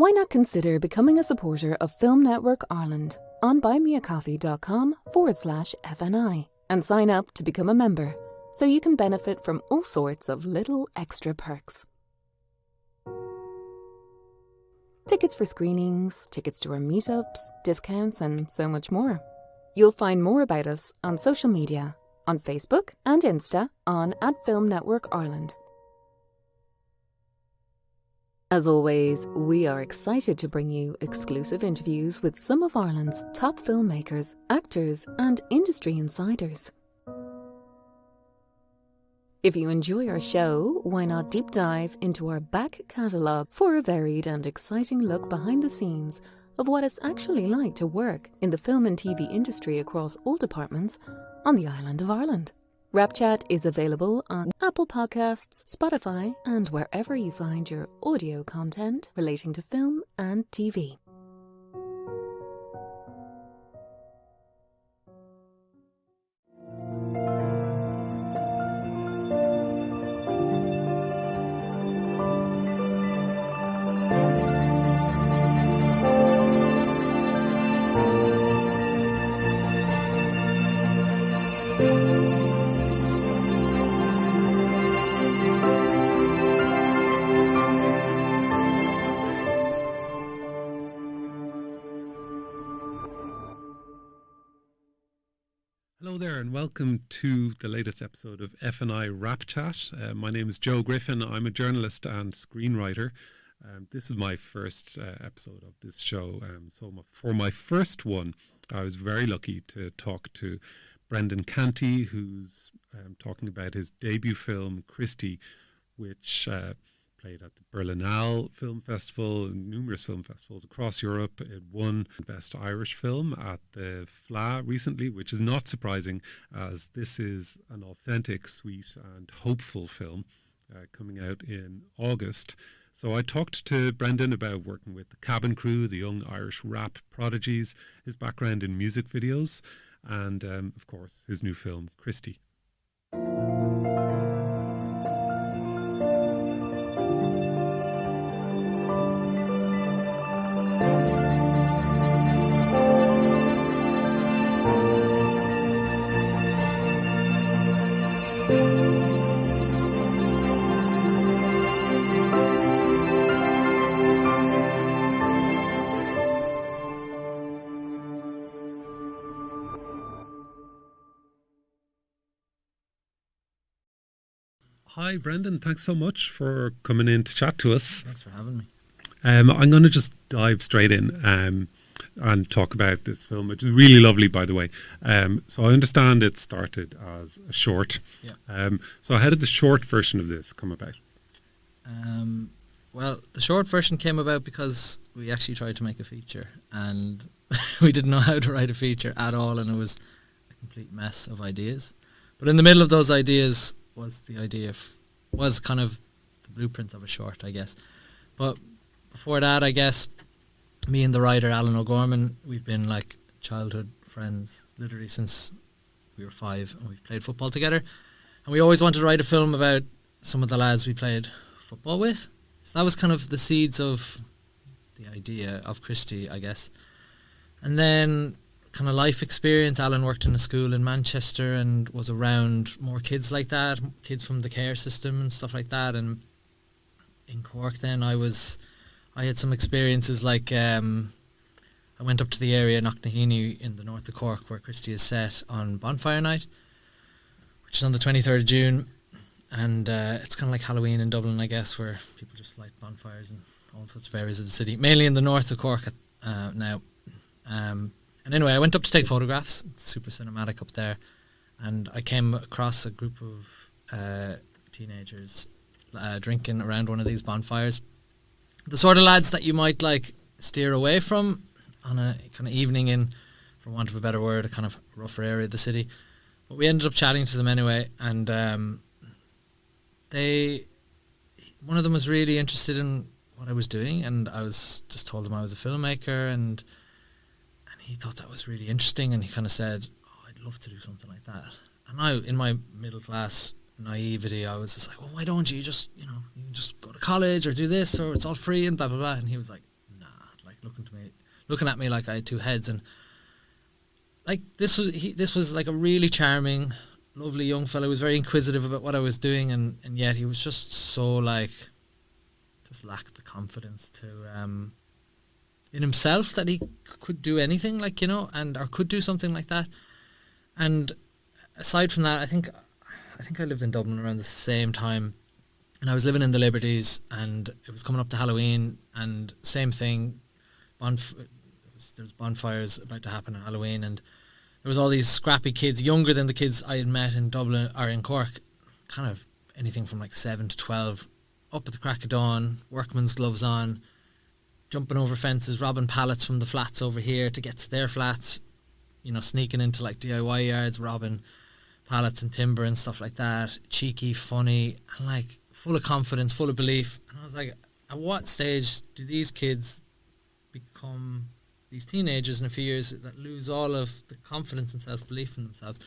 Why not consider becoming a supporter of Film Network Ireland on buymeacoffee.com/FNI and sign up to become a member so you can benefit from all sorts of little extra perks. Tickets for screenings, tickets to our meetups, discounts and so much more. You'll find more about us on social media, on Facebook and Insta on @Film Network Ireland. As always, we are excited to bring you exclusive interviews with some of Ireland's top filmmakers, actors and industry insiders. If you enjoy our show, why not deep dive into our back catalogue for a varied and exciting look behind the scenes of what it's actually like to work in the film and TV industry across all departments on the island of Ireland. Wrapchat is available on Apple Podcasts, Spotify, and wherever you find your audio content relating to film and TV. Hello there and welcome to the latest episode of FNI Wrapchat. My name is Joe Griffen. I'm a journalist and screenwriter. This is my first episode of this show. For my first one, I was very lucky to talk to Brendan Canty, who's talking about his debut film, Christie, which played at the Berlinale Film Festival and numerous film festivals across Europe. It won Best Irish Film at the Fleadh recently, which is not surprising as this is an authentic, sweet and hopeful film coming out in August. So I talked to Brendan about working with the Cabin Crew, the young Irish rap prodigies, his background in music videos and, of course, his new film, Christie. Hi, Brendan. Thanks so much for coming in to chat to us. Thanks for having me. I'm going to just dive straight in and talk about this film, which is really lovely, by the way. So I understand it started as a short. Yeah. So how did the short version of this come about? Well, the short version came about because we actually tried to make a feature and we didn't know how to write a feature at all, and it was a complete mess of ideas. But in the middle of those ideas was kind of the blueprint of a short, I guess. But before that, I guess, me and the writer Alan O'Gorman, we've been like childhood friends literally since we were 5, and we've played football together. And we always wanted to write a film about some of the lads we played football with. So that was kind of the seeds of the idea of Christie, I guess. And then kind of life experience. Alan worked in a school in Manchester and was around more kids like that, kids from the care system and stuff like that. And in Cork then I had some experiences like I went up to the area Knocknaheeny in the north of Cork where Christie is set on Bonfire Night, which is on the 23rd of June. And it's kind of like Halloween in Dublin, I guess, where people just light bonfires in all sorts of areas of the city, mainly in the north of Cork now. And anyway, I went up to take photographs. It's super cinematic up there. And I came across a group of teenagers drinking around one of these bonfires. The sort of lads that you might like steer away from on a kind of evening in, for want of a better word, a kind of rougher area of the city. But we ended up chatting to them anyway. And one of them was really interested in what I was doing. And I was just told him I was a filmmaker, and he thought that was really interesting, and he kind of said, "Oh, I'd love to do something like that." And I, in my middle class naivety, I was just like, "Well, why don't you just, you can just go to college or do this, or it's all free and blah blah blah." And he was like, looking at me like I had two heads. And like this was like a really charming, lovely young fellow. He was very inquisitive about what I was doing, and yet he was just so like, just lacked the confidence to in himself that he could do anything, like, you know, or could do something like that. And aside from that, I think I lived in Dublin around the same time, and I was living in the Liberties, and it was coming up to Halloween, and same thing, there's bonfires about to happen on Halloween, and there was all these scrappy kids, younger than the kids I had met in Dublin or in Cork, kind of anything from like 7 to 12, up at the crack of dawn, workman's gloves on, jumping over fences, robbing pallets from the flats over here to get to their flats, you know, sneaking into like DIY yards, robbing pallets and timber and stuff like that, cheeky, funny, and like full of confidence, full of belief. And I was like, at what stage do these kids become these teenagers in a few years that lose all of the confidence and self-belief in themselves?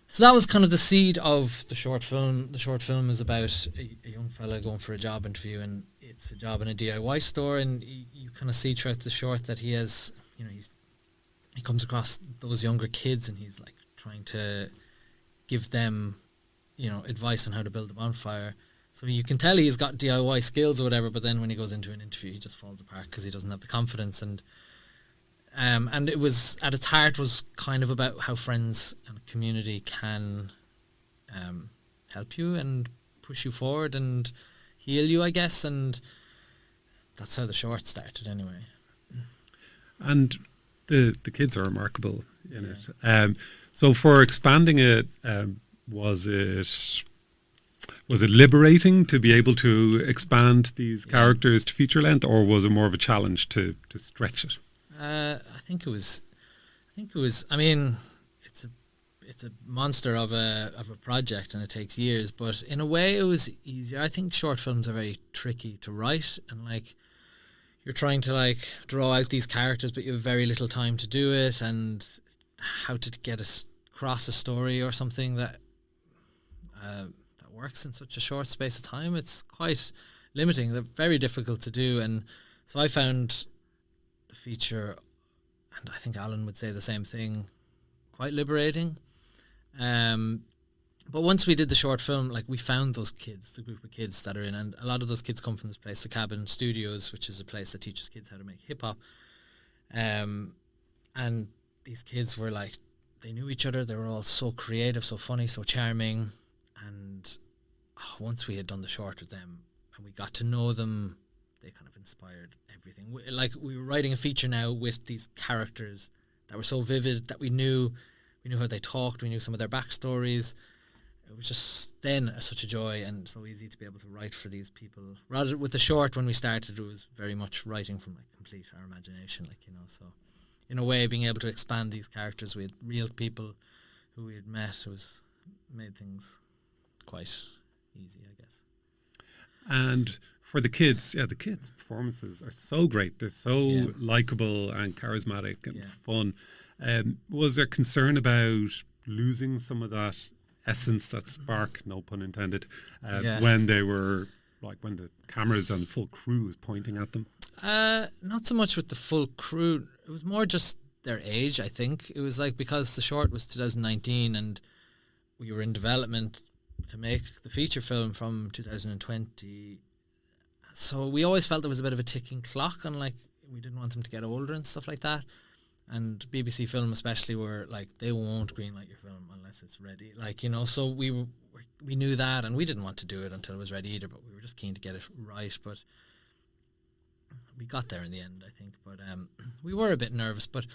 So that was kind of the seed of the short film. The short film is about a young fella going for a job interview, and it's a job in a DIY store, and you kind of see throughout the short that he has, you know, he comes across those younger kids, and he's like trying to give them, you know, advice on how to build a bonfire. So you can tell he's got DIY skills or whatever, but then when he goes into an interview, he just falls apart because he doesn't have the confidence. And it was, at its heart, was kind of about how friends and community can help you and push you forward and heal you, I guess. And that's how the short started anyway. And the kids are remarkable in it. So for expanding it, was it liberating to be able to expand these characters to feature length, or was it more of a challenge to stretch it? I think it was. I mean, it's a monster of a project, and it takes years. But in a way, it was easier. I think short films are very tricky to write, and like you're trying to like draw out these characters, but you have very little time to do it, and how to get across a story or something that works in such a short space of time. It's quite limiting. They're very difficult to do, and so I found the feature, and I think Alan would say the same thing, quite liberating. But once we did the short film, like we found those kids, the group of kids that are in, and a lot of those kids come from this place, the Cabin Studios, which is a place that teaches kids how to make hip hop. And these kids were like, they knew each other. They were all so creative, so funny, so charming. And once we had done the short with them and we got to know them, they kind of inspired everything. We were writing a feature now with these characters that were so vivid that we knew how they talked, we knew some of their backstories. It was just then such a joy and so easy to be able to write for these people. Rather with the short, when we started, it was very much writing from like complete our imagination, like, you know. So in a way, being able to expand these characters with real people who we had met made things quite easy, I guess. And for the kids performances are so great. They're so likeable and charismatic and fun. Was there concern about losing some of that essence, that spark, no pun intended, when they were like, when the cameras and the full crew was pointing at them? Not so much with the full crew. It was more just their age, I think. It was like, because the short was 2019 and we were in development to make the feature film from 2020. So we always felt there was a bit of a ticking clock, and like we didn't want them to get older and stuff like that. And BBC Film especially were like, they won't greenlight your film unless it's ready. Like, you know, so we knew that, and we didn't want to do it until it was ready either, but we were just keen to get it right. But we got there in the end, I think. But we were a bit nervous, but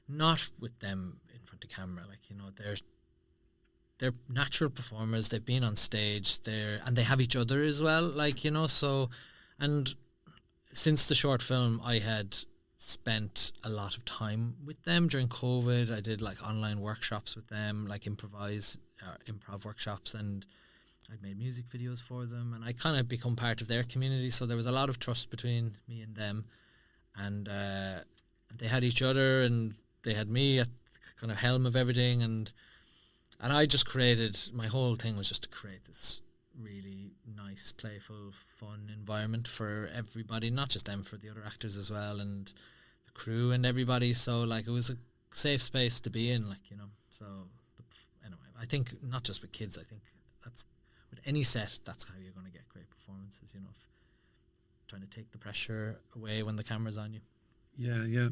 not with them in front of camera. Like, you know, they're natural performers. They've been on stage and they have each other as well. Like, you know, so, and since the short film, I had spent a lot of time with them during COVID. I did like online workshops with them, like improv workshops, and I'd made music videos for them, and I kind of become part of their community. So there was a lot of trust between me and them, and they had each other, and they had me at the kind of helm of everything, and I just created, my whole thing was just to create this really nice, playful, fun environment for everybody, not just them, for the other actors as well, and the crew and everybody. So like it was a safe space to be in, like, you know. So anyway, I think not just with kids, I think that's with any set, that's how you're going to get great performances, you know, trying to take the pressure away when the camera's on you. Yeah.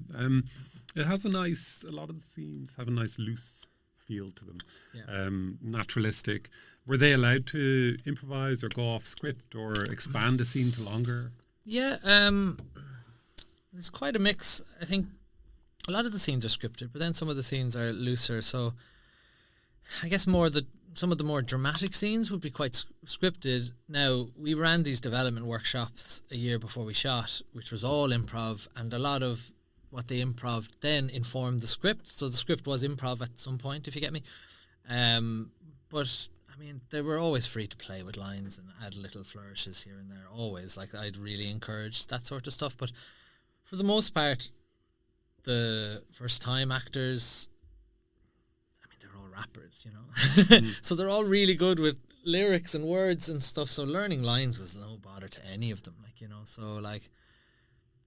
It has a lot of the scenes have a nice loose feel to them. Yeah. Naturalistic. Were they allowed to improvise or go off script or expand a scene to longer? Yeah, it's quite a mix. I think a lot of the scenes are scripted, but then some of the scenes are looser. So I guess some of the more dramatic scenes would be quite scripted. Now, we ran these development workshops a year before we shot, which was all improv, and a lot of what they improv then informed the script. So the script was improv at some point, if you get me. But I mean, they were always free to play with lines and add little flourishes here and there. Always, like, I'd really encourage that sort of stuff. But for the most part, the first-time actors, I mean, they're all rappers, you know. So they're all really good with lyrics and words and stuff. So learning lines was no bother to any of them, like, you know. So like,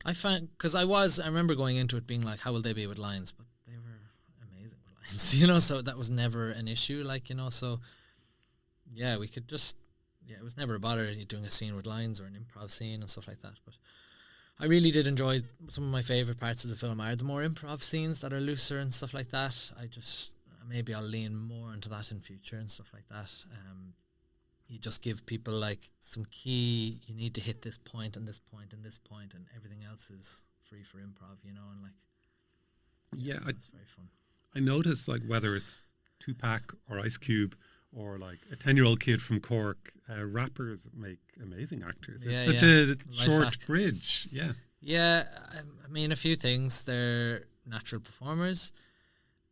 I found, because I remember going into it being like, how will they be with lines? But they were amazing with lines, you know. So that was never an issue, like, you know. So yeah, we could just, it was never a bother doing a scene with lines or an improv scene and stuff like that. But I really did enjoy, some of my favourite parts of the film are the more improv scenes that are looser and stuff like that. Maybe I'll lean more into that in future and stuff like that. You just give people like some key, you need to hit this point and this point and this point, and everything else is free for improv, you know, and like, yeah, it's very fun. I notice, like, whether it's Tupac or Ice Cube or like a 10-year-old kid from Cork, rappers make amazing actors. It's such a short bridge. Yeah, I mean, a few things. They're natural performers.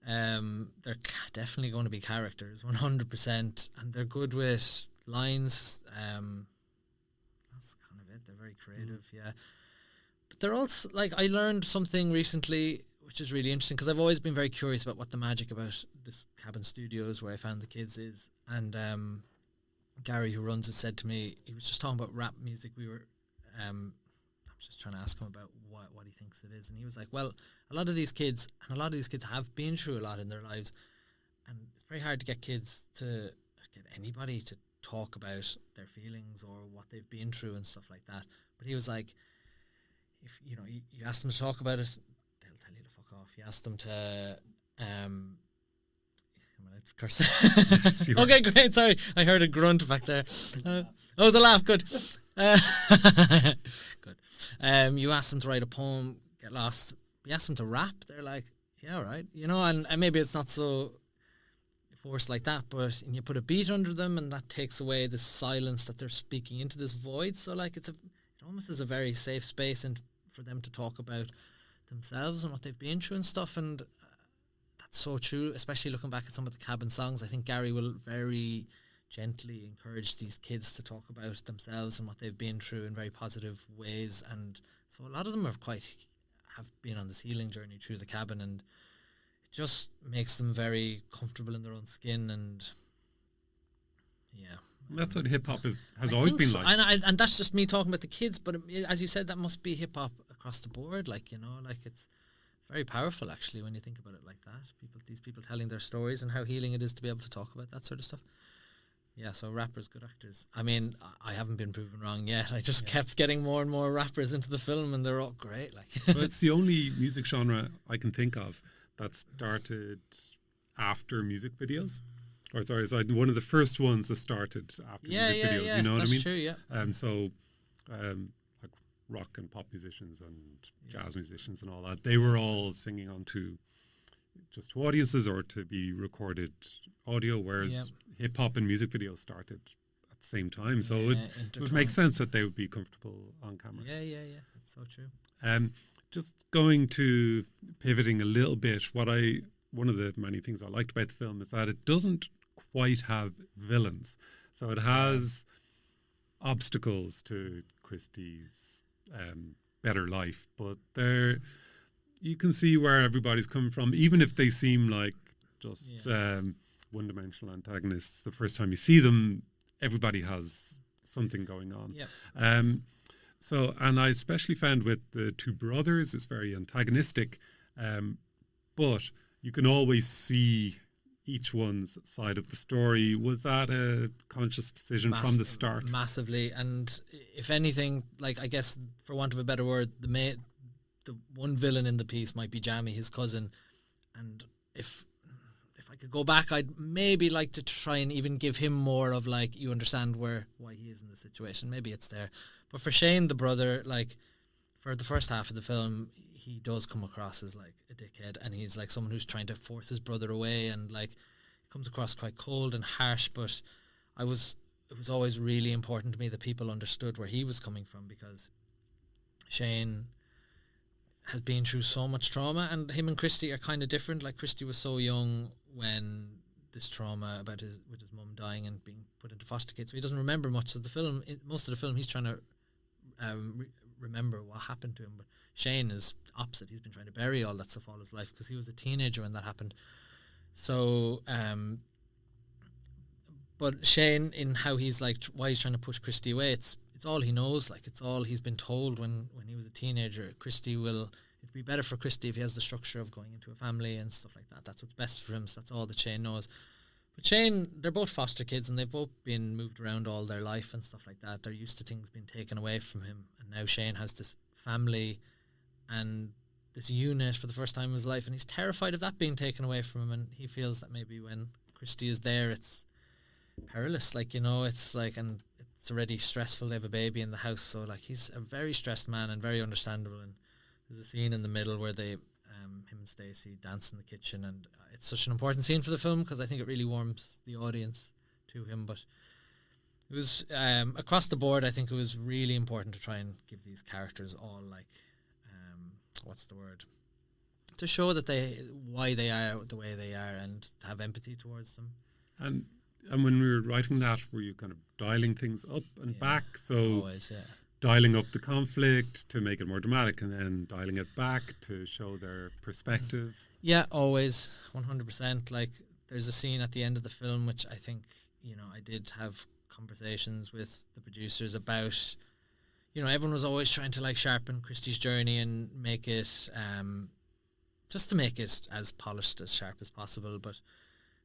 They're definitely going to be characters, 100%, and they're good with lines. That's kind of it. They're very creative, yeah. But they're also, like, I learned something recently, which is really interesting, because I've always been very curious about what the magic about this Cabin Studios where I found the kids is. And Gary, who runs it, said to me, he was just talking about rap music. I was just trying to ask him about what he thinks it is, and he was like, well, a lot of these kids have been through a lot in their lives, and it's very hard to get anybody to talk about their feelings or what they've been through and stuff like that. But he was like, if you know, you ask them to talk about it, they'll tell you to fuck off. You ask them to of course. Okay, great. Sorry, I heard a grunt back there. That was a laugh. Good. Good. You ask them to write a poem, get lost. You ask them to rap, they're like, yeah, all right. You know, and maybe it's not so forced like that, but you put a beat under them, and that takes away the silence that they're speaking into this void. So like, it almost is a very safe space and for them to talk about themselves and what they've been through and stuff. And that's so true, especially looking back at some of the Cabin songs. I think Gary will very gently encourage these kids to talk about themselves and what they've been through in very positive ways. And so a lot of them have been on this healing journey through the Cabin, and it just makes them very comfortable in their own skin. And yeah, that's what hip hop has always been like. And that's just me talking about the kids, but as you said, that must be hip hop across the board. Like, you know, like, it's very powerful actually when you think about it like that. These people telling their stories and how healing it is to be able to talk about that sort of stuff. Yeah, so rappers, good actors. I mean, I haven't been proven wrong yet. I just kept getting more and more rappers into the film, and they're all great. Like, well, it's the only music genre I can think of that started after music videos. Or sorry, it's like one of the first ones that started after music videos. Yeah, you know what I mean? That's true. Yeah. Like rock and pop musicians and jazz musicians and all that, they were all singing onto just to audiences or to be recorded audio, whereas hip hop and music videos started at the same time. So it would make sense that they would be comfortable on camera. Yeah. That's so true. Just going to pivoting a little bit, one of the many things I liked about the film is that it doesn't quite have villains. So it has obstacles to Christie's better life, but you can see where everybody's coming from, even if they seem like just one-dimensional antagonists. The first time you see them, everybody has something going on. So, and I especially found with the two brothers, it's very antagonistic, but you can always see each one's side of the story. Was that a conscious decision from the start? Massively. And if anything, like, I guess, for want of a better word, the one villain in the piece might be Jamie, his cousin. And if I could go back, I'd maybe like to try and even give him more of, like, you understand why he is in the situation. Maybe it's there. But for Shane, the brother, like, for the first half of the film, he does come across as, like, a dickhead, and he's like someone who's trying to force his brother away, and, like, comes across quite cold and harsh. But it was always really important to me that people understood where he was coming from, because Shane has been through so much trauma, and him and Christy are kind of different. Like, Christy was so young when this trauma with his mum dying and being put into foster care, so he doesn't remember much of the film. Most of the film he's trying to remember what happened to him, but Shane is opposite. He's been trying to bury all that stuff all his life, because he was a teenager when that happened. So but Shane, in how he's like, why he's trying to push Christy away, it's all he knows. Like, it's all he's been told when he was a teenager. It'd be better for Christy if he has the structure of going into a family and stuff like that. That's what's best for him. So that's all that Shane knows. But Shane, they're both foster kids, and they've both been moved around all their life and stuff like that. They're used to things being taken away from him, and now Shane has this family and this unit for the first time in his life, and he's terrified of that being taken away from him. And he feels that maybe when Christy is there, it's perilous. Like, it's like, and it's already stressful. They have a baby in the house, so, like, he's a very stressed man and very understandable. And there's a scene in the middle where they him and Stacey dance in the kitchen, and it's such an important scene for the film, because I think it really warms the audience to him. But it was across the board, I think it was really important to try and give these characters all, like, what's the word, to show that why they are the way they are, and to have empathy towards them. And when we were writing that, were you kind of dialing things up and back? So always, yeah. Dialing up the conflict to make it more dramatic, and then dialing it back to show their perspective? Yeah, always, 100%. Like, there's a scene at the end of the film which I think, I did have conversations with the producers about. Everyone was always trying to, like, sharpen Christie's journey and make it, just to make it as polished, as sharp as possible. But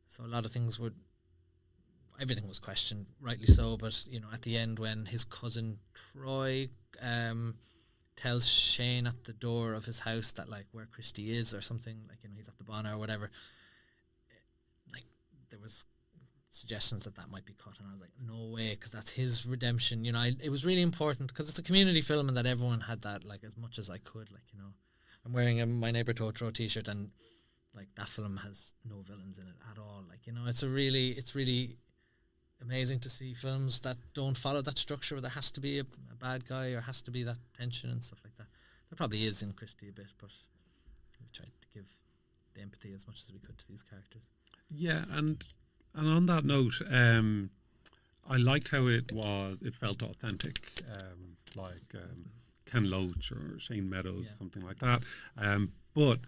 so a lot of things everything was questioned, rightly so. But, at the end, when his cousin Troy tells Shane at the door of his house that, like, where Christy is or something, like, he's at the Bonner or whatever, like, there was suggestions that might be cut, and I was like, no way, because that's his redemption. It was really important, because it's a community film, and that everyone had that, like, as much as I could. Like, I'm wearing a My Neighbor Totoro t-shirt, and, like, that film has no villains in it at all. Like, it's really amazing to see films that don't follow that structure, where there has to be a bad guy, or has to be that tension and stuff like that. There probably is in Christie a bit, but we tried to give the empathy as much as we could to these characters. Yeah, and on that note, I liked how it felt authentic, like Ken Loach or Shane Meadows, something like that. But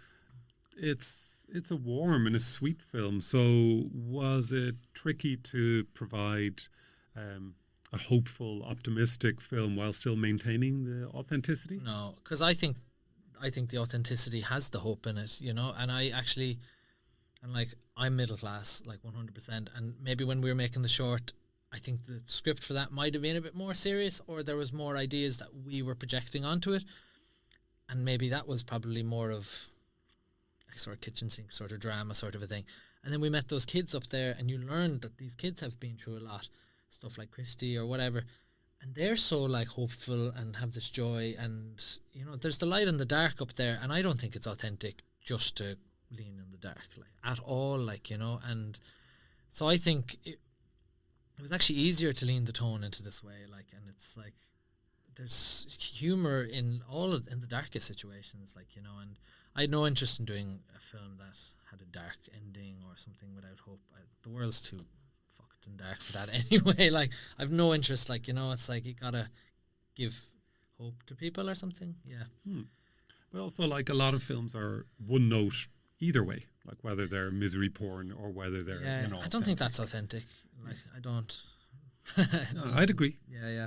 it's a warm and a sweet film. So was it tricky to provide a hopeful, optimistic film while still maintaining the authenticity? No, because I think the authenticity has the hope in it, and I'm middle class, like 100%, and maybe when we were making the short, I think the script for that might have been a bit more serious, or there was more ideas that we were projecting onto it, and maybe that was probably more of a sort of kitchen sink sort of drama sort of a thing. And then we met those kids up there, and you learned that these kids have been through a lot, stuff like Christy or whatever, and they're so, like, hopeful and have this joy, and there's the light and the dark up there, and I don't think it's authentic just to lean in the dark, like, at all, like, and so I think it was actually easier to lean the tone into this way, like, and it's like there's humor in the darkest situations, like, and I had no interest in doing a film that had a dark ending or something without hope. The world's too fucked and dark for that anyway. Like, I've no interest, like, it's like you gotta give hope to people or something. Yeah. But also, like, a lot of films are one note either way, like whether they're misery porn or whether they're I don't think that's authentic. Like, I don't. No, I'd agree. Yeah.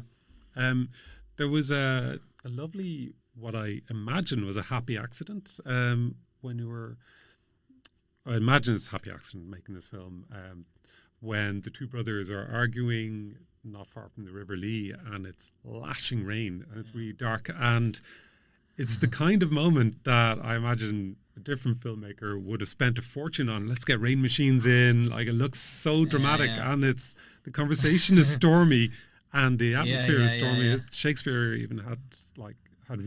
there was a lovely, what I imagine was a happy accident when you were, I imagine it's a happy accident making this film, when the two brothers are arguing not far from the River Lee, and it's lashing rain and it's really dark, and it's the kind of moment that I imagine a different filmmaker would have spent a fortune on. Let's get rain machines in, like it looks so dramatic, and it's, the conversation is stormy and the atmosphere is stormy. Shakespeare even had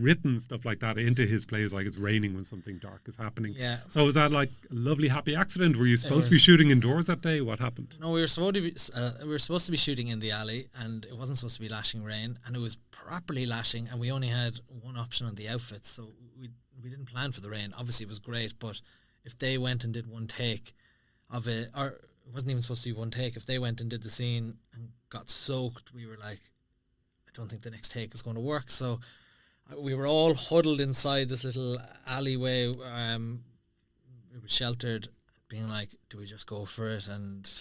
written stuff like that into his plays, like it's raining when something dark is happening. Yeah. So was that like a lovely happy accident? Were you supposed to be shooting indoors that day? What happened? No, we were supposed to be shooting in the alley, and it wasn't supposed to be lashing rain, and it was properly lashing, and we only had one option on the outfits, so we didn't plan for the rain. Obviously it was great, but if they went and did one take of it, or it wasn't even supposed to be one take, if they went and did the scene and got soaked, we were like, I don't think the next take is going to work. So we were all huddled inside this little alleyway. It was sheltered, being like, do we just go for it? And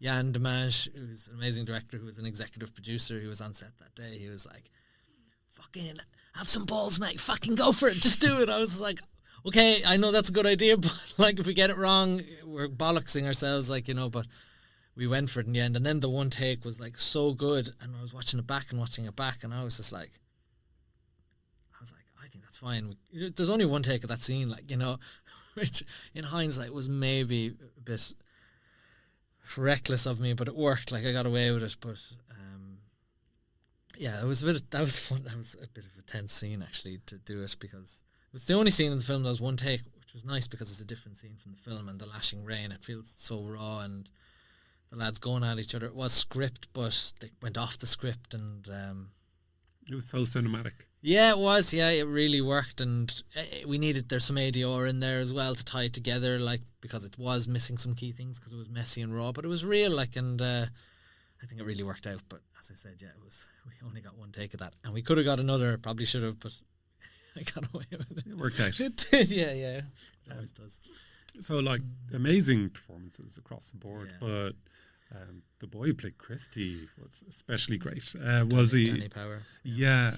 Jan Dimanche, who's an amazing director, who was an executive producer, who was on set that day, he was like, fucking have some balls, mate, fucking go for it, just do it. I was like, okay, I know that's a good idea, but like if we get it wrong, we're bollocksing ourselves, like, you know. But we went for it in the end, and then the one take was like so good, and I was watching it back, and I was just like, I think that's fine. There's only one take of that scene, like, you know, which in hindsight was maybe a bit reckless of me, but it worked. Like, I got away with it. But yeah, that was fun. That was a bit of a tense scene actually to do it, because it was the only scene in the film that was one take, which was nice because it's a different scene from the film, and the lashing rain, it feels so raw, and the lads going at each other. It was script, but they went off the script, and it was so cinematic. Yeah, it was. Yeah, it really worked, and there's some ADR in there as well to tie it together, like, because it was missing some key things because it was messy and raw, but it was real, like, and I think it really worked out. But as I said, yeah, we only got one take of that, and we could have got another, probably should have, but I got away with it. It worked out. It did, yeah. It always does. So, like, amazing performances across the board, but the boy who played Christy was especially great. Was he? Danny Power. Yeah.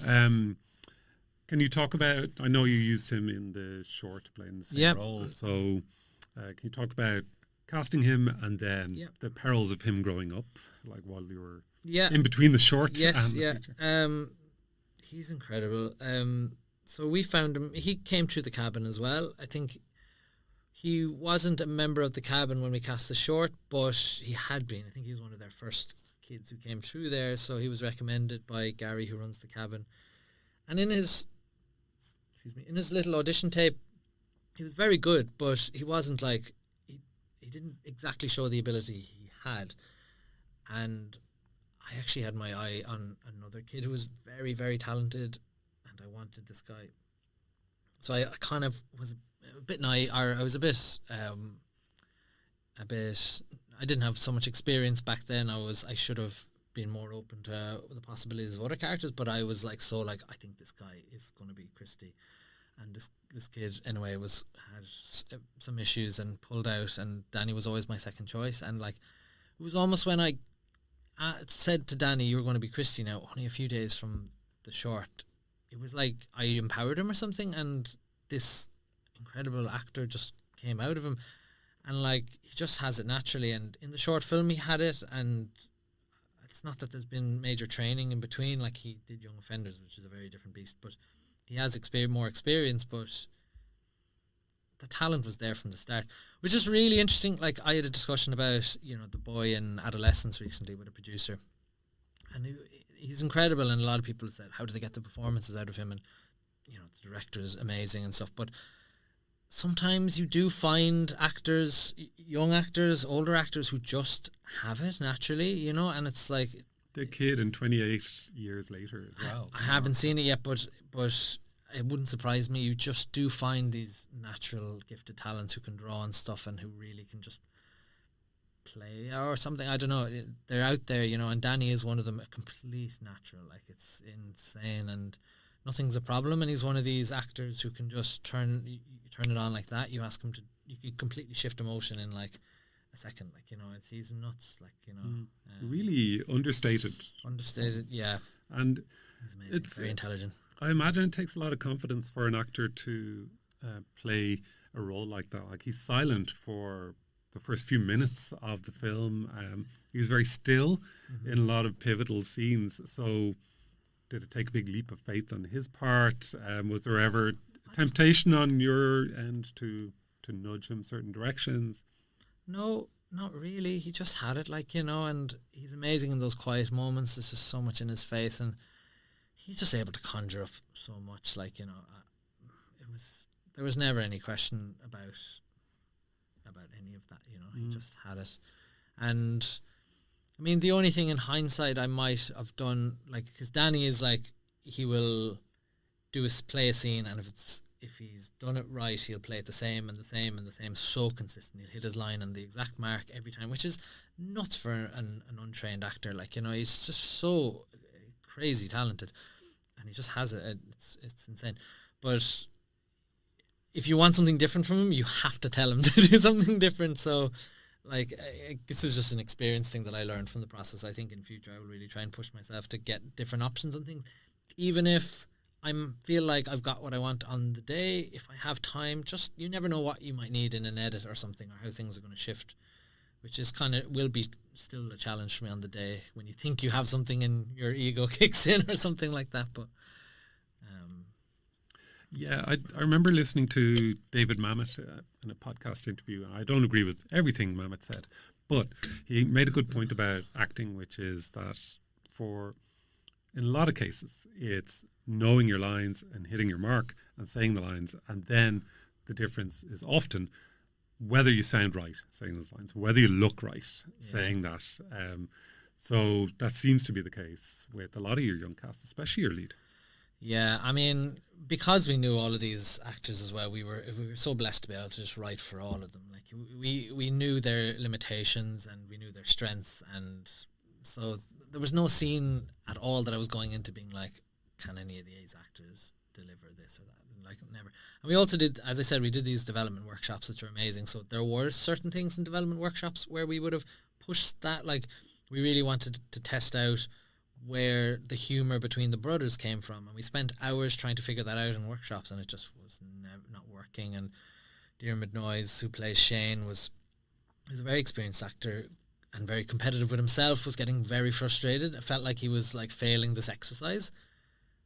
Can you talk about, I know you used him in the short playing the same role, so can you talk about casting him and then the perils of him growing up, like while you were in between the short and the feature? He's incredible. So we found him, he came through the cabin as well. I think he wasn't a member of the cabin when we cast the short, but he had been. I think he was one of their first kids who came through there, so he was recommended by Gary, who runs the cabin. And in his little audition tape, he was very good, but he wasn't like, he didn't exactly show the ability he had. And I actually had my eye on another kid who was very, very talented, and I wanted this guy. So I kind of was a bit naive, or I was a bit, I didn't have so much experience back then. I should have been more open to the possibilities of other characters, but I was like, I think this guy is going to be Christy. And this kid anyway had some issues and pulled out, and Danny was always my second choice. And like, it was almost when I said to Danny, "You're going to be Christy now," only a few days from the short, it was like I empowered him or something, and this incredible actor just came out of him, and like, he just has it naturally. And in the short film he had it, and it's not that there's been major training in between, like he did Young Offenders, which is a very different beast, but he has more experience, but the talent was there from the start, which is really interesting. Like, I had a discussion about, the boy in adolescence recently with a producer, and he's incredible, and a lot of people said, how do they get the performances out of him? And the director is amazing and stuff, but sometimes you do find actors, young actors, older actors, who just have it naturally, and it's like the kid in 28 years later as well. I haven't seen it yet, but it wouldn't surprise me. You just do find these natural gifted talents who can draw and stuff, and who really can just play or something. I don't know. They're out there, and Danny is one of them, a complete natural. Like, it's insane, and nothing's a problem. And he's one of these actors who can just turn it on like that. You ask him to, you can completely shift emotion in like a second. Like, he's nuts. Like, really understated. Yeah. And He's amazing, very intelligent. I imagine it takes a lot of confidence for an actor to play a role like that. Like, he's silent for the first few minutes of the film. He was very still in a lot of pivotal scenes. So did it take a big leap of faith on his part? Was there ever temptation on your end to nudge him certain directions? No, not really. He just had it, like, you know, and he's amazing in those quiet moments. There's just so much in his face, and he's just able to conjure up so much, like, you know. There was never any question about any of that, you know. He just had it. And I mean, the only thing in hindsight I might have done, like, because Danny is like, he will play a scene, and if he's done it right, he'll play it the same and the same and the same, so consistent. He'll hit his line on the exact mark every time, which is nuts for an untrained actor. Like, you know, he's just so crazy talented, and he just has it. It's insane. But if you want something different from him, you have to tell him to do something different. So, like, this is just an experience thing that I learned from the process. I think in future I will really try and push myself to get different options and things, even if I feel like I've got what I want on the day. If I have time, just, you never know what you might need in an edit or something, or how things are going to shift, which is will be still a challenge for me on the day when you think you have something and your ego kicks in or something like that. But yeah, I remember listening to David Mamet in a podcast interview, and I don't agree with everything Mamet said, but he made a good point about acting, which is that in a lot of cases, it's knowing your lines and hitting your mark and saying the lines, and then the difference is often whether you sound right saying those lines, whether you look right saying that. So that seems to be the case with a lot of your young cast, especially your lead. Yeah, I mean, because we knew all of these actors as well, we were so blessed to be able to just write for all of them. Like, we knew their limitations and we knew their strengths, and so there was no scene at all that I was going into being like, can any of these actors deliver this or that? And like, never. And we also did, as I said, we did these development workshops, which are amazing. So there were certain things in development workshops where we would have pushed that. Like, we really wanted to test out where the humour between the brothers came from, and we spent hours trying to figure that out in workshops, and it just was not working. And Diarmuid Noyes, who plays Shane, was a very experienced actor and very competitive with himself, was getting very frustrated. It felt like he was like failing this exercise,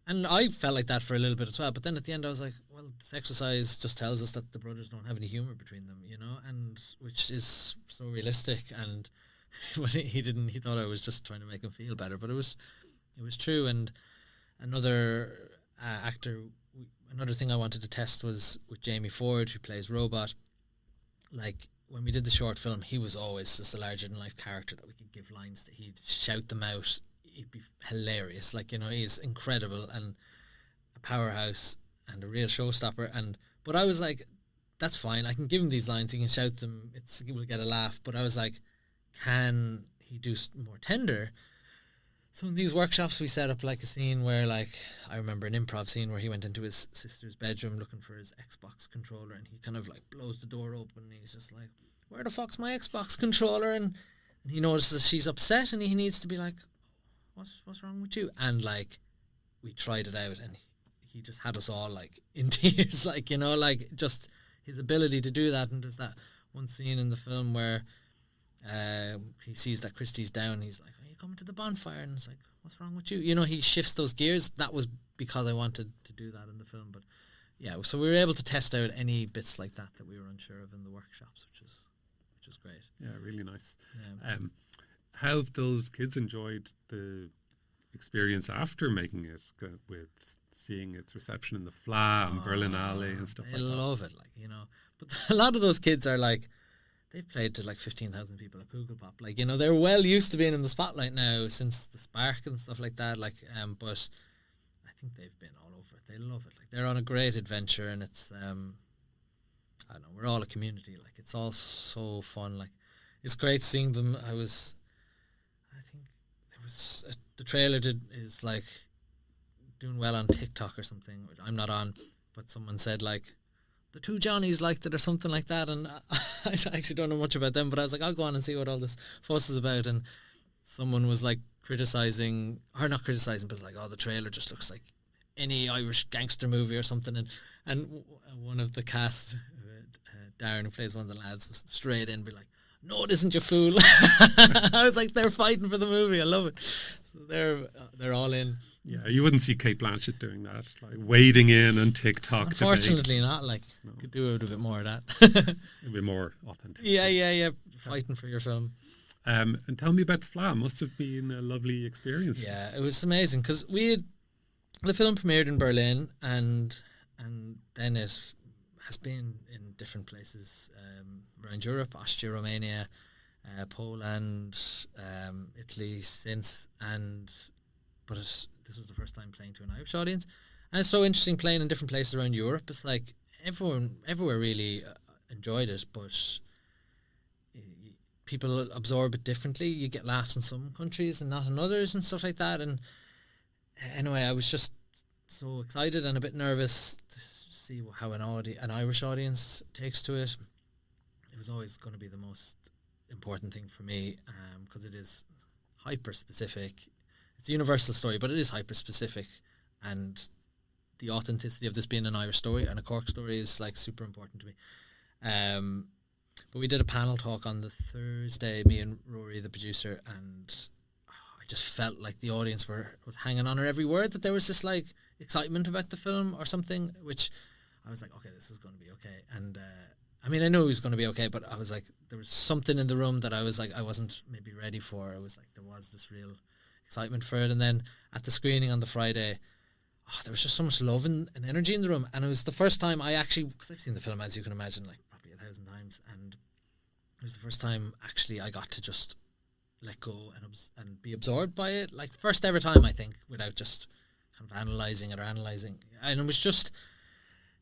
and I felt like that for a little bit as well. But then at the end I was like, well, this exercise just tells us that the brothers don't have any humour between them, you know, and which is so realistic. And he thought I was just trying to make him feel better, but it was true. And another another thing I wanted to test was with Jamie Ford, who plays Robot. Like, when we did the short film, he was always just a larger than life character that we could give lines to. He'd shout them out. He'd be hilarious. Like, you know, he's incredible and a powerhouse and a real showstopper. But I was like, that's fine. I can give him these lines. He can shout them. We'll get a laugh. But I was like, can he do more tender? So in these workshops we set up like a scene where, like, I remember an improv scene where he went into his sister's bedroom looking for his Xbox controller, and he kind of like blows the door open and he's just like, where the fuck's my Xbox controller? And he notices she's upset and he needs to be like, what's wrong with you? And like, we tried it out and he just had us all like in tears, like, you know, like just his ability to do that. And there's that one scene in the film where he sees that Christy's down. He's like, are you coming to the bonfire? And it's like, what's wrong with you? You know, he shifts those gears. That was because I wanted to do that in the film. But yeah, so we were able to test out any bits like that we were unsure of in the workshops, which is great. Yeah, really nice. Yeah. How have those kids enjoyed the experience after making it, with seeing its reception in the Fleadh and Berlinale and stuff like that? They love it, like, you know. But a lot of those kids are like, they've played to like 15,000 people at Poogle-Pop. Like, you know, they're well used to being in the spotlight now since the Spark and stuff like that. Like, but I think they've been all over it. They love it. Like, they're on a great adventure, and it's, I don't know, we're all a community. Like, it's all so fun. Like, it's great seeing them. I think there was, the trailer is like doing well on TikTok or something, which I'm not on, but someone said like, the two Johnnies liked it or something like that, and I actually don't know much about them, but I was like, I'll go on and see what all this fuss is about. And someone was like criticizing, or not criticizing, but like, oh, the trailer just looks like any Irish gangster movie or something, and one of the cast, Darren, who plays one of the lads, was straight in, be like, no, it isn't, you fool. I was like, they're fighting for the movie. I love it. So they're all in. Yeah, you wouldn't see Kate Blanchett doing that, like wading in on TikTok. Unfortunately not. Like, no. Could do it a bit more of that. A bit more authentic. Yeah. Fighting for your film. And tell me about the Fleadh. Must have been a lovely experience. Yeah, it was amazing because the film premiered in Berlin, and then it has been in different places around Europe, Austria, Romania, Poland, Italy since, but this was the first time playing to an Irish audience, and it's so interesting playing in different places around Europe. It's like everywhere really enjoyed it, but people absorb it differently. You get laughs in some countries and not in others and stuff like that. And anyway, I was just so excited and a bit nervous to see how an Irish audience takes to it. It was always going to be the most important thing for me, because it is hyper specific. It's a universal story, but it is hyper specific, and the authenticity of this being an Irish story and a Cork story is like super important to me. But we did a panel talk on the Thursday, me and Rory, the producer, and I just felt like the audience was hanging on her every word, that there was this like excitement about the film or something, which I was like, okay, this is going to be okay. And I mean, I knew it was going to be okay, but I was like, there was something in the room that I was like, I wasn't maybe ready for. It was like, there was this real excitement for it. And then at the screening on the Friday, there was just so much love and energy in the room. And it was the first time I actually, because I've seen the film, as you can imagine, like probably 1,000 times, and it was the first time actually I got to just let go and be absorbed by it. Like, first ever time, I think, without just kind of analysing. And it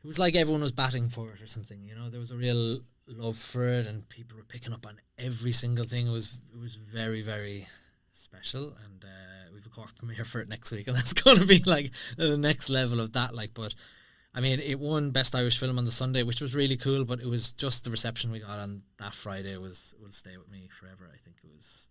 was like everyone was batting for it or something, you know. There was a real love for it, and people were picking up on every single thing. It was very, very special, and we have a Cork premiere for it next week, and that's going to be like the next level of that. Like, but I mean, it won Best Irish Film on the Sunday, which was really cool, but it was just the reception we got on that Friday will stay with me forever. I think it was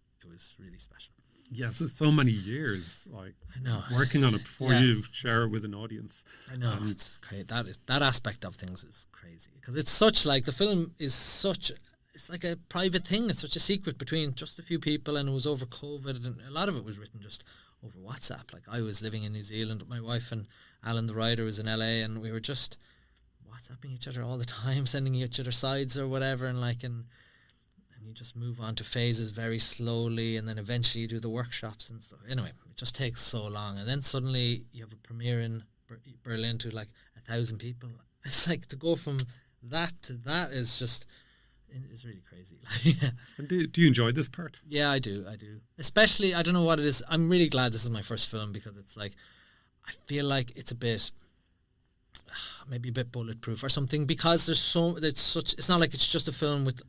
really special. Yes, so many years, like, I know, working on it before you share it with an audience. I know, it's great. That aspect of things is crazy, because it's such, like, the film is such, it's like a private thing. It's such a secret between just a few people, and it was over COVID, and a lot of it was written just over WhatsApp. Like, I was living in New Zealand with my wife, and Alan the writer was in LA, and we were just WhatsApping each other all the time, sending each other sides or whatever, and you just move on to phases very slowly, and then eventually you do the workshops and stuff. Anyway, it just takes so long, and then suddenly you have a premiere in Berlin to like 1,000 people. It's like, to go from that to that is just, it's really crazy. And do you enjoy this part? Yeah, I do. Especially, I don't know what it is. I'm really glad this is my first film, because it's like, I feel like it's a bit, maybe a bit bulletproof or something, because it's not like it's just a film with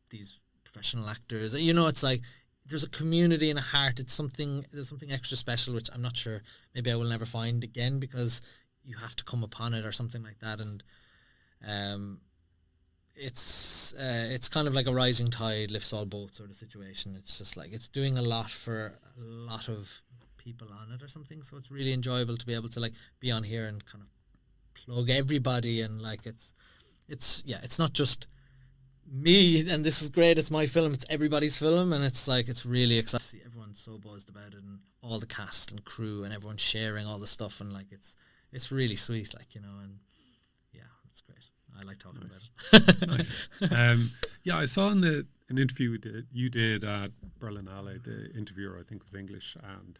these professional actors, you know. It's like there's a community and a heart. There's something extra special, which I'm not sure maybe I will never find again, because you have to come upon it or something like that. And it's kind of like a rising tide lifts all boats sort of situation. It's just like, it's doing a lot for a lot of people on it or something, so it's really enjoyable to be able to like be on here and kind of plug everybody, and like it's not just me and this is great, it's my film, it's everybody's film, and it's like, it's really exciting to see everyone so buzzed about it, and all the cast and crew and everyone sharing all the stuff, and like it's really sweet, like, you know. And yeah, it's great. I like talking about it. Nice. Yeah, I saw in an interview you did at Berlinale, the interviewer, I think, was English, and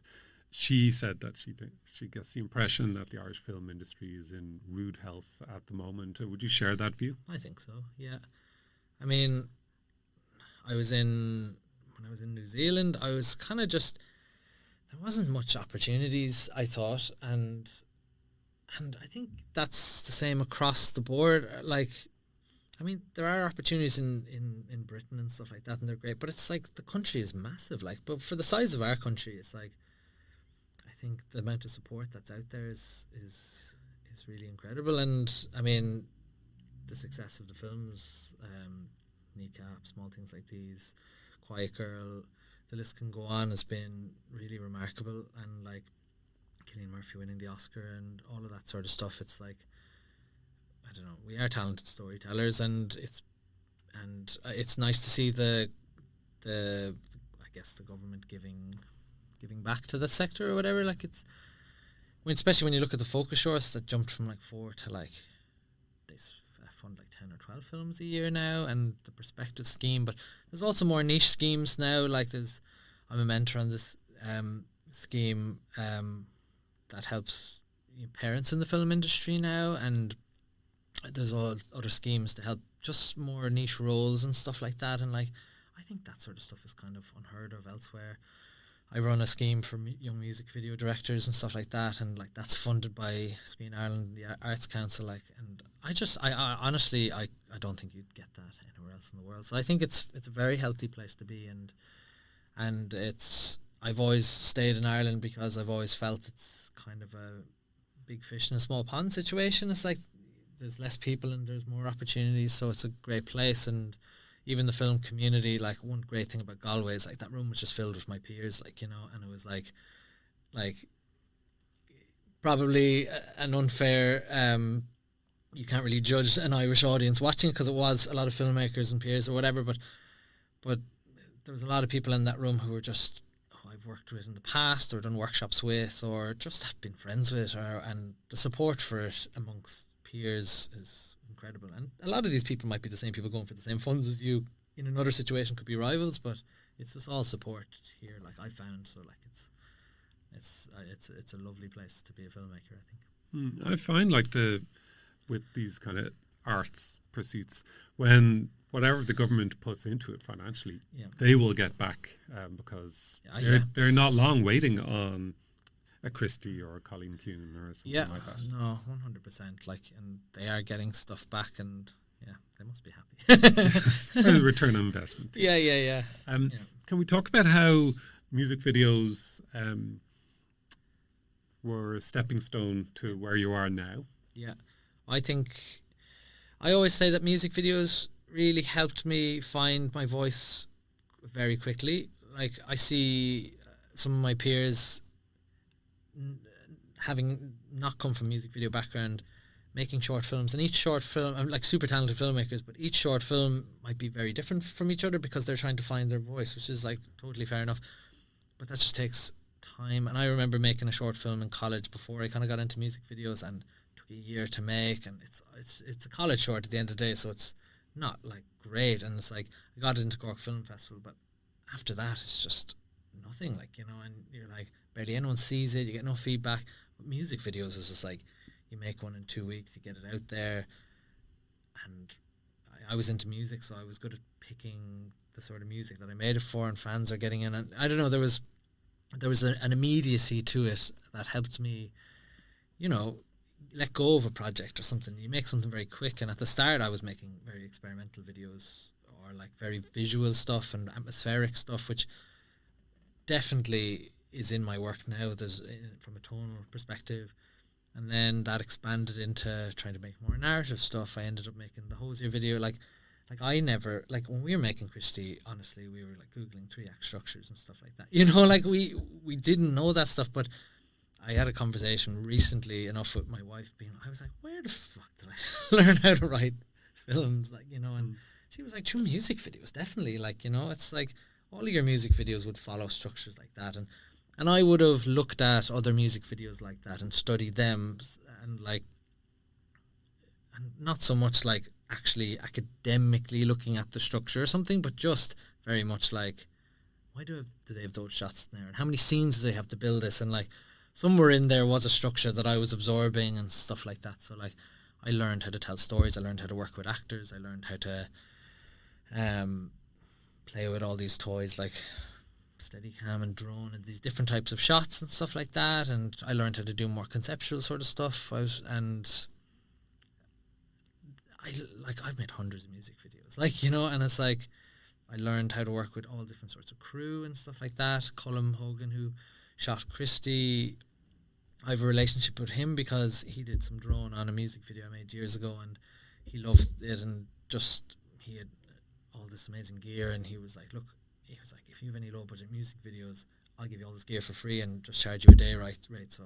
she said that she gets the impression that the Irish film industry is in rude health at the moment. Would you share that view? I think so, yeah. I mean, when I was in New Zealand, I was kind of just, there wasn't much opportunities, I thought, and I think that's the same across the board. Like, I mean, there are opportunities in Britain and stuff like that, and they're great, but it's like, the country is massive, like, but for the size of our country, it's like, I think the amount of support that's out there is really incredible. And I mean, the success of the films, Kneecap, Small Things Like These, Quiet Girl, the list can go on, has been really remarkable. And like Cillian Murphy winning the Oscar and all of that sort of stuff, it's like, I don't know, we are talented storytellers, and it's nice to see the I guess the government giving back to the sector or whatever. Like it's, especially when you look at the focus shorts that jumped from like 4 to like, they fund like 10 or 12 films a year now, and the perspective scheme. But there's also more niche schemes now. Like I'm a mentor on this scheme that helps parents in the film industry now, and there's all other schemes to help just more niche roles and stuff like that. And like, I think that sort of stuff is kind of unheard of elsewhere. I run a scheme for young music video directors and stuff like that, and like that's funded by Screen Ireland, the Arts Council. Like, and I honestly don't think you'd get that anywhere else in the world. So I think it's a very healthy place to be, and I've always stayed in Ireland because I've always felt it's kind of a big fish in a small pond situation. It's like there's less people and there's more opportunities, so it's a great place. And even the film community, like one great thing about Galway is like that room was just filled with my peers, like, you know, and it was like probably an unfair, you can't really judge an Irish audience watching because it was a lot of filmmakers and peers or whatever, but there was a lot of people in that room who were just, I've worked with in the past or done workshops with or just have been friends with, and the support for it amongst peers is incredible. And a lot of these people might be the same people going for the same funds as you. In another situation could be rivals, but it's just all support here, like I found. So like it's a lovely place to be a filmmaker, I think. I find like with these kind of arts pursuits, when whatever the government puts into it financially, they will get back because they're not long waiting on a Christie or a Colleen Kuhn or something like that. No, 100%. Like, and they are getting stuff back, and they must be happy. For the return on investment. Yeah. Can we talk about how music videos were a stepping stone to where you are now? Yeah, I think I always say that music videos really helped me find my voice very quickly. Like, I see some of my peers having not come from music video background, making short films, and each short film, I'm like super talented filmmakers, but each short film might be very different from each other because they're trying to find their voice, which is like totally fair enough. But that just takes time. And I remember making a short film in college before I kind of got into music videos, and it took a year to make, and it's a college short at the end of the day, so it's not like great. And it's like I got into Cork Film Festival, but after that it's just nothing, like, you know, and you're like barely anyone sees it, you get no feedback. But music videos is just like you make one in 2 weeks, you get it out there. And I was into music, so I was good at picking the sort of music that I made it for, and fans are getting in. And I don't know, there was an immediacy to it that helped me, you know, let go of a project or something. You make something very quick, and at the start I was making very experimental videos or like very visual stuff and atmospheric stuff, which definitely is in my work now. There's from a tonal perspective, and then that expanded into trying to make more narrative stuff. I ended up making the Hosier video. Like I never, like when we were making Christie, honestly, we were like Googling 3-act structures and stuff like that. You know, like we didn't know that stuff. But I had a conversation recently enough with my wife I was like, where the fuck did I learn how to write films? Like, you know, and she was like, true, music videos, definitely. Like, you know, it's like all of your music videos would follow structures like that. And I would have looked at other music videos like that and studied them, and not so much like actually academically looking at the structure or something, but just very much like, why do they have those shots there? And how many scenes do they have to build this? And like somewhere in there was a structure that I was absorbing and stuff like that. So like I learned how to tell stories, I learned how to work with actors, I learned how to play with all these toys like Steadicam and drone and these different types of shots and stuff like that. And I learned how to do more conceptual sort of stuff. I've made hundreds of music videos, like, you know, and it's like I learned how to work with all different sorts of crew and stuff like that. Colm Hogan, who shot Christie, I have a relationship with him because he did some drone on a music video I made years ago, and he loved it, and just he had all this amazing gear, and he was like, look, he was like, if you have any low budget music videos, I'll give you all this gear for free and just charge you a day rate. So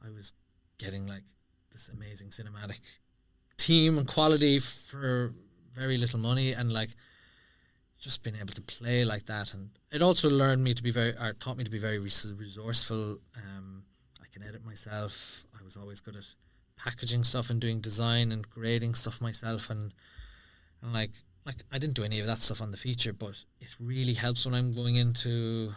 I was getting like this amazing cinematic team and quality for very little money, and like just being able to play like that. And it also taught me to be very resourceful. I can edit myself. I was always good at packaging stuff and doing design and grading stuff myself, and like I didn't do any of that stuff on the feature, but it really helps when I'm going into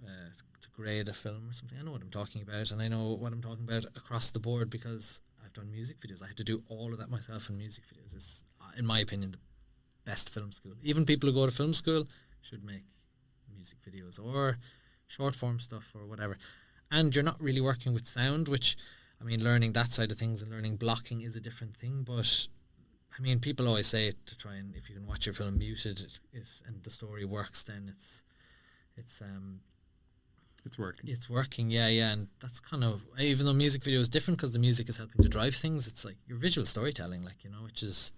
to grade a film or something. I know what I'm talking about, and I know what I'm talking about across the board because I've done music videos. I had to do all of that myself, and music videos is, in my opinion, the best film school. Even people who go to film school should make music videos or short form stuff or whatever. And you're not really working with sound, which, I mean, learning that side of things and learning blocking is a different thing. But I mean, people always say to try and, if you can watch your film muted and the story works, then it's working. It's working, yeah, and that's kind of, even though music video is different because the music is helping to drive things, it's like your visual storytelling, like, you know, which is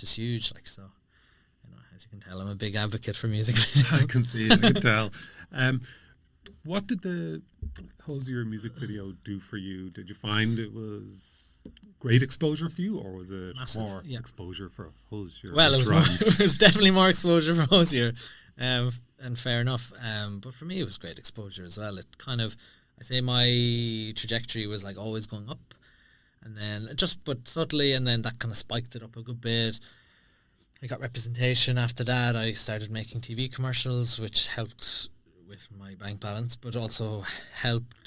huge, like. So, you know, as you can tell, I'm a big advocate for music video. I can see it, I can tell. What did the Hosier music video do for you? Did you find it was great exposure for you, or was it more exposure for Hosier? Well, it was definitely more exposure for Hosier, and fair enough. But for me, it was great exposure as well. It kind of, I say my trajectory was like always going up, and then but subtly, and then that kind of spiked it up a good bit. I got representation after that. I started making TV commercials, which helped with my bank balance, but also helped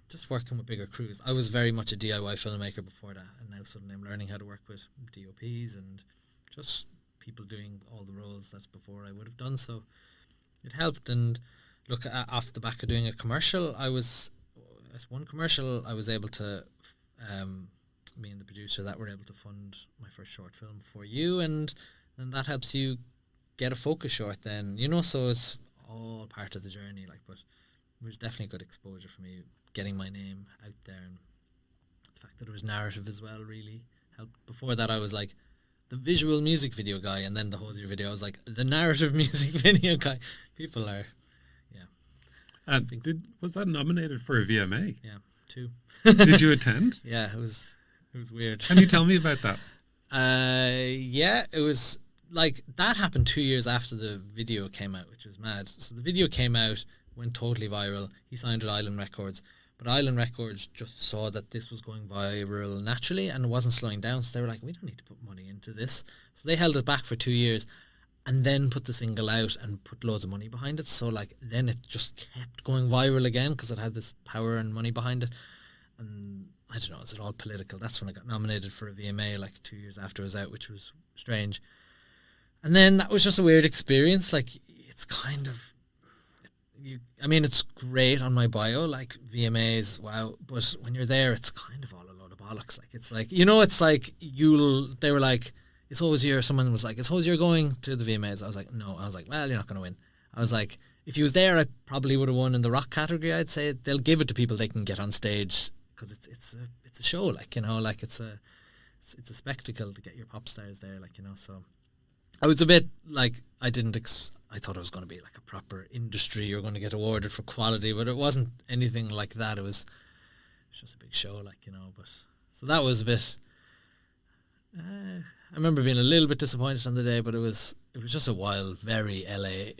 just working with bigger crews. I was very much a DIY filmmaker before that, and now suddenly I'm learning how to work with DOPs and just people doing all the roles that before I would have done. So it helped. And look, off the back of doing a commercial, as one commercial, I was able to, me and the producer, that were able to fund my first short film for you, and then that helps you get a focus short then, you know, so it's all part of the journey, like. But it was definitely good exposure for me, getting my name out there, and the fact that it was narrative as well really helped. Before that, I was like the visual music video guy, and then the Hosier video, I was like the narrative music video guy. People are, yeah. And was that nominated for a VMA? Yeah, 2. Did you attend? Yeah, it was weird. Can you tell me about that? Yeah, it was like that happened 2 years after the video came out, which was mad. So the video came out, went totally viral. He signed with Island Records, but Island Records just saw that this was going viral naturally and it wasn't slowing down. So they were like, we don't need to put money into this. So they held it back for 2 years and then put the single out and put loads of money behind it. So like then it just kept going viral again because it had this power and money behind it. And I don't know, is it all political? That's when I got nominated for a VMA like 2 years after it was out, which was strange. And then that was just a weird experience. Like, it's kind of, I mean, it's great on my bio, like VMAs, wow. But when you're there, it's kind of all a load of bollocks. Like, it's like, you know, it's like they were like, it's Hosier. Someone was like, is Hosier going to the VMAs? I was like, no. I was like, well, you're not going to win. I was like, if he was there, I probably would have won in the rock category. I'd say they'll give it to people they can get on stage because it's a show, like, you know, like it's a spectacle to get your pop stars there, like, you know. So I was a bit like, I thought it was going to be like a proper industry. You're going to get awarded for quality, but it wasn't anything like that. It was just a big show, like, you know. But so that was a bit. I remember being a little bit disappointed on the day, but it was just a wild, very LA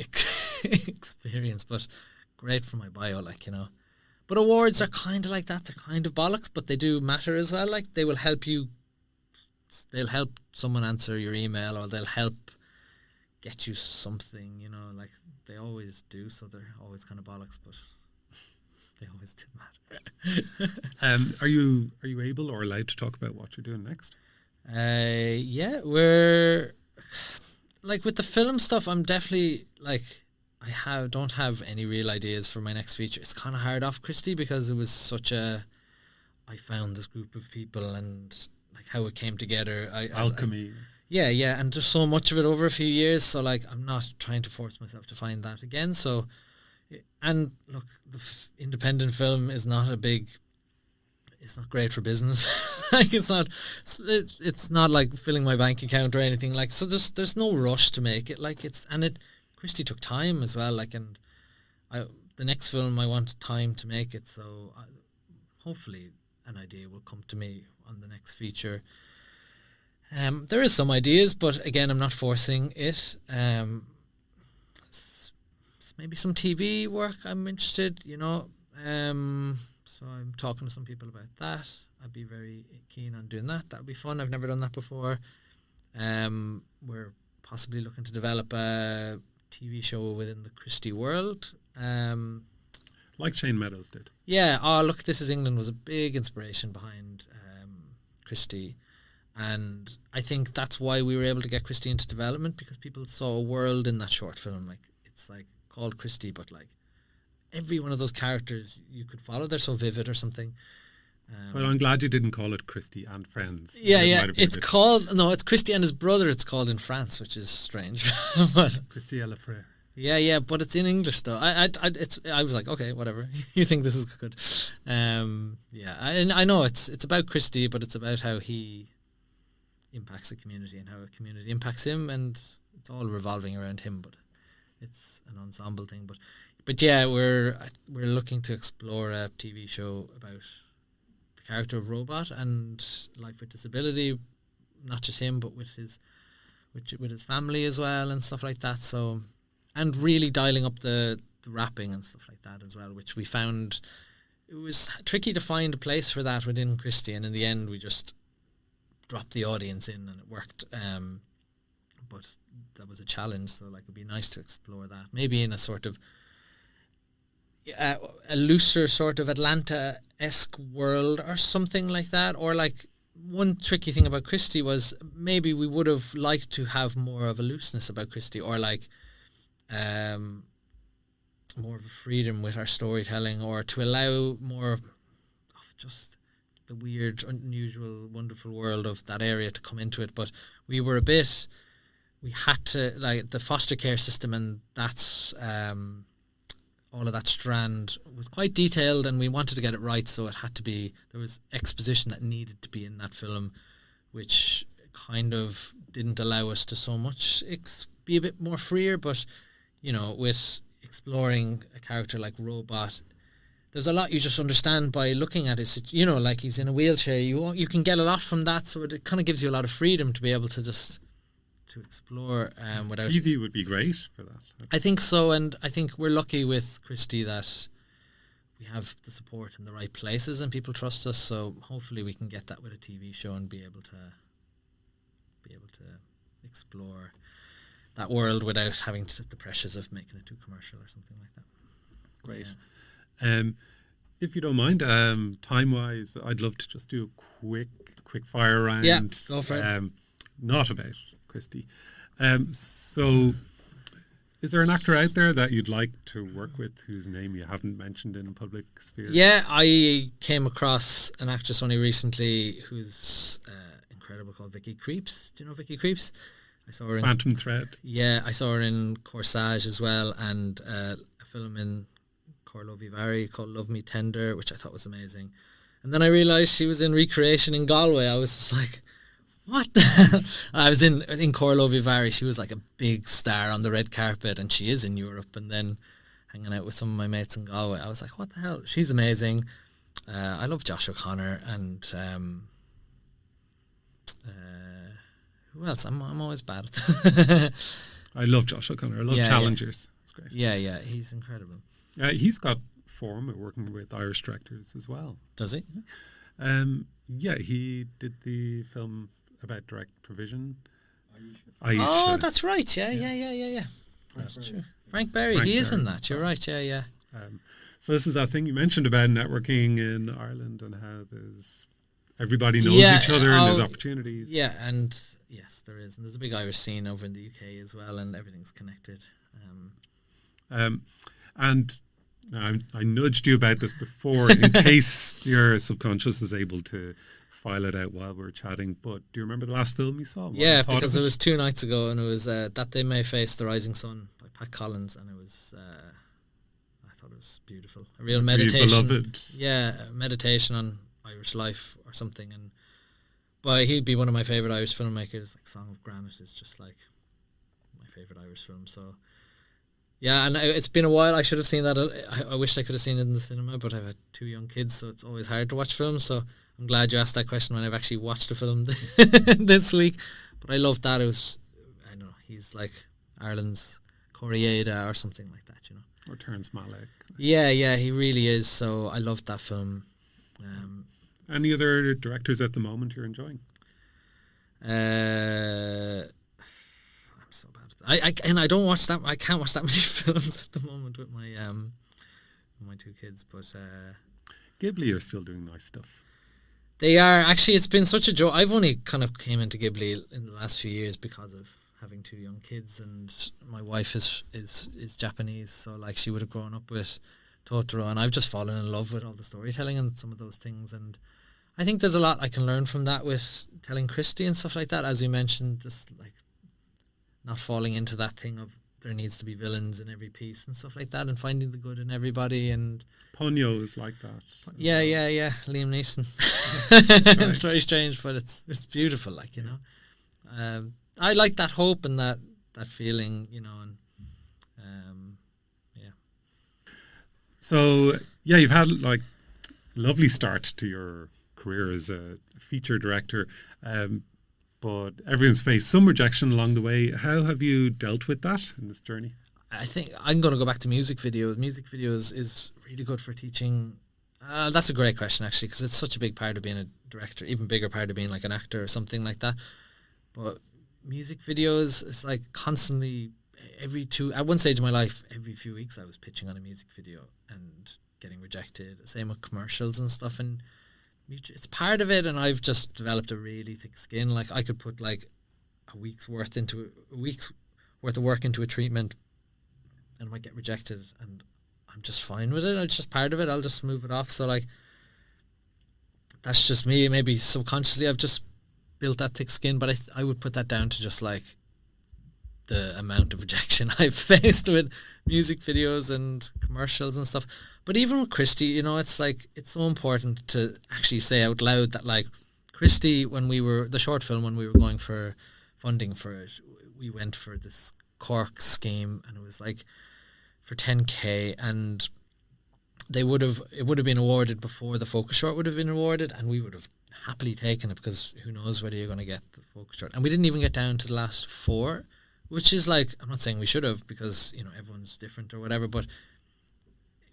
experience, but great for my bio, like, you know. But awards are kind of like that. They're kind of bollocks, but they do matter as well. Like, they will help you. They'll help someone answer your email, or they'll help get you something, you know, like they always do. So they're always kind of bollocks, but they always do matter. Are you able or allowed to talk about what you're doing next? Yeah, we're like with the film stuff. I'm definitely like don't have any real ideas for my next feature. It's kind of hard off Christy because it was such a. I found this group of people and like how it came together. Alchemy. Yeah, and there's so much of it over a few years. So like I'm not trying to force myself to find that again. So, and look, the independent film is not a big. It's not great for business. Like it's not like filling my bank account or anything. Like so, there's no rush to make it. Like Christie took time as well. And the next film I want time to make it, so hopefully an idea will come to me on the next feature. There is some ideas, but again, I'm not forcing it. Maybe some TV work I'm interested, so I'm talking to some people about that. I'd be very keen on doing that. That would be fun. I've never done that before. We're possibly looking to develop a TV show within the Christie world. Like Shane Meadows did. Yeah. Oh, Look, This Is England was a big inspiration behind Christie. And I think that's why we were able to get Christie into development, because people saw a world in that short film. Like, it's like called Christie, but like every one of those characters you could follow. They're so vivid or something. Well, I'm glad you didn't call it Christie and Friends. Yeah. It's Christie and his brother. It's called in France, which is strange. But Christie et le Frère. Yeah, but it's in English though. I was like, okay, whatever. You think this is good? I know it's about Christie, but it's about how he impacts the community and how a community impacts him, and it's all revolving around him. But it's an ensemble thing. But yeah, we're looking to explore a TV show about the character of Robot and life with disability, not just him, but with his family as well and stuff like that. So, and really dialing up the rapping and stuff like that as well, which we found it was tricky to find a place for that within Christie, and in the end we just dropped the audience in and it worked. But that was a challenge, so like it'd be nice to explore that, maybe in a sort of a looser sort of Atlanta-esque world or something like that. Or like, one tricky thing about Christie was maybe we would have liked to have more of a looseness about Christie, or like more of a freedom with our storytelling, or to allow more of just the weird, unusual, wonderful world of that area to come into it. But we had to, like, the foster care system, and that's all of that strand was quite detailed, and we wanted to get it right, so it had to be, there was exposition that needed to be in that film, which kind of didn't allow us to so much be a bit more freer. But with exploring a character like Robot, there's a lot you just understand by looking at his, like he's in a wheelchair. You can get a lot from that, so it kind of gives you a lot of freedom to be able to just to explore without. TV would be great for that. I think so, and I think we're lucky with Christie that we have the support in the right places and people trust us. So hopefully we can get that with a TV show and be able to explore that world without having the pressures of making it too commercial or something like that. Great. Yeah. If you don't mind, time-wise, I'd love to just do a quick fire round. Yeah, go for it. Not about Christie. So, is there an actor out there that you'd like to work with whose name you haven't mentioned in public sphere? Yeah, I came across an actress only recently who's incredible, called Vicky Creeps. Do you know Vicky Creeps? I saw her in Phantom Thread. Yeah, I saw her in Corsage as well, and a film in Corlovi Vary called Love Me Tender, which I thought was amazing. And then I realised she was in Recreation in Galway. I was just like, what the hell? I was in Corlovi Vary. She was like a big star on the red carpet, and she is in Europe, and then hanging out with some of my mates in Galway. I was like, what the hell? She's amazing. I love Josh O'Connor, and who else? I'm always bad at I love Josh O'Connor. I love Challengers. It's great. Yeah, he's incredible. He's got form at working with Irish directors as well. Does he? Yeah, he did the film about direct provision. Aisha. Oh, that's right. Yeah. That's true. Frank Berry, he is in that. You're right. Yeah. So this is that thing you mentioned about networking in Ireland and how everybody knows each other and there's opportunities. Yeah, and yes, there is. And there's a big Irish scene over in the UK as well, and everything's connected. And I nudged you about this before in case your subconscious is able to file it out while we're chatting. But do you remember the last film you saw? Yeah, because it was 2 nights ago, and it was That They May Face the Rising Sun by Pat Collins, and it was I thought it was beautiful. A real meditation. Beloved. Yeah, meditation on Irish life or something. But he'd be one of my favourite Irish filmmakers. Like Song of Granite is just like my favourite Irish film. So Yeah, and it's been a while. I should have seen that. I wish I could have seen it in the cinema, but I've had 2 young kids, so it's always hard to watch films. So I'm glad you asked that question when I've actually watched a film this week. But I loved that. It was, I don't know, he's like Ireland's Coriaida or something like that, you know. Or Terrence Malick. Yeah, he really is. So I loved that film. Any other directors at the moment you're enjoying? I'm so bad at that. I don't watch that. I can't watch that many films at the moment with my 2 kids. But Ghibli are still doing nice stuff. They are. Actually, it's been such a joy. I've only kind of came into Ghibli in the last few years because of having 2 young kids, and my wife is Japanese, so like she would have grown up with Totoro, and I've just fallen in love with all the storytelling and some of those things. And I think there's a lot I can learn from that with telling Christie and stuff like that, as you mentioned, just like not falling into that thing of there needs to be villains in every piece and stuff like that, and finding the good in everybody. And Ponyo is like that. Yeah, Liam Neeson. Right. It's very strange, but it's beautiful, like, you know. I like that hope and that feeling, you know, and yeah. So yeah, you've had like a lovely start to your career as a feature director, but everyone's faced some rejection along the way. How have you dealt with that in this journey? I think I'm going to go back to music videos. Music videos is really good for teaching. That's a great question, actually, because it's such a big part of being a director, even bigger part of being like an actor or something like that. But music videos, it's like constantly, at one stage of my life, every few weeks I was pitching on a music video and getting rejected. Same with commercials and stuff, and it's part of it. And I've just developed a really thick skin. Like I could put like a week's worth of work into a treatment, and I might get rejected, and I'm just fine with it. It's just part of it. I'll just move it off. So like, that's just me. Maybe subconsciously I've just built that thick skin, but I would put that down to just like the amount of rejection I've faced with music videos and commercials and stuff. But even with Christie, you know, it's like, it's so important to actually say out loud that like Christie, the short film, when we were going for funding for it, we went for this Cork scheme, and it was like for 10k, and it would have been awarded before the focus short would have been awarded, and we would have happily taken it, because who knows whether you're going to get the focus short. And we didn't even get down to the last 4, which is like, I'm not saying we should have, because, you know, everyone's different or whatever, but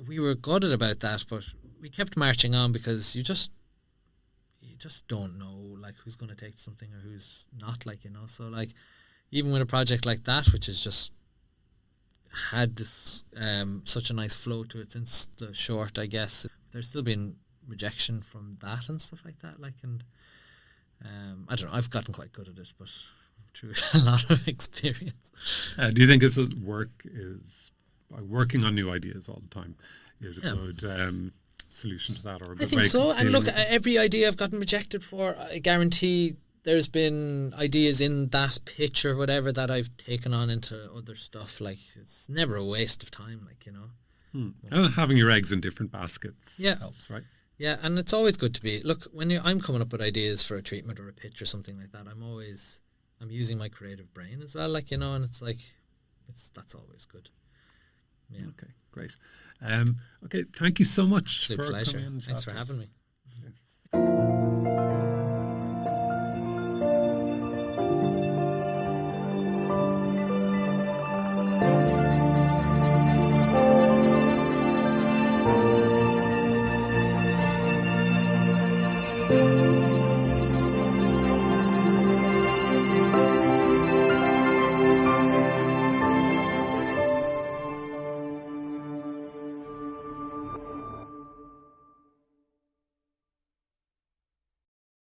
we were gutted about that. But we kept marching on, because you just don't know like who's going to take something or who's not, like, you know. So like, even with a project like that, which has just had this such a nice flow to it since the short, I guess, there's still been rejection from that and stuff like that, like, and I don't know, I've gotten quite good at it, but through a lot of experience. Do you think working on new ideas all the time is a good solution to that, or a good I think way so. of And look, dealing with it? every idea I've gotten rejected for, I guarantee there's been ideas in that pitch or whatever that I've taken on into other stuff. Like, it's never a waste of time, like, you know. And having your eggs in different baskets helps, right? Yeah, and it's always good to be, look, when I'm coming up with ideas for a treatment or a pitch or something like that, I'm using my creative brain as well, like, you know, and it's like, that's always good. Yeah. Okay, great. Okay, thank you so much It's a for pleasure. coming in. Thanks for having me.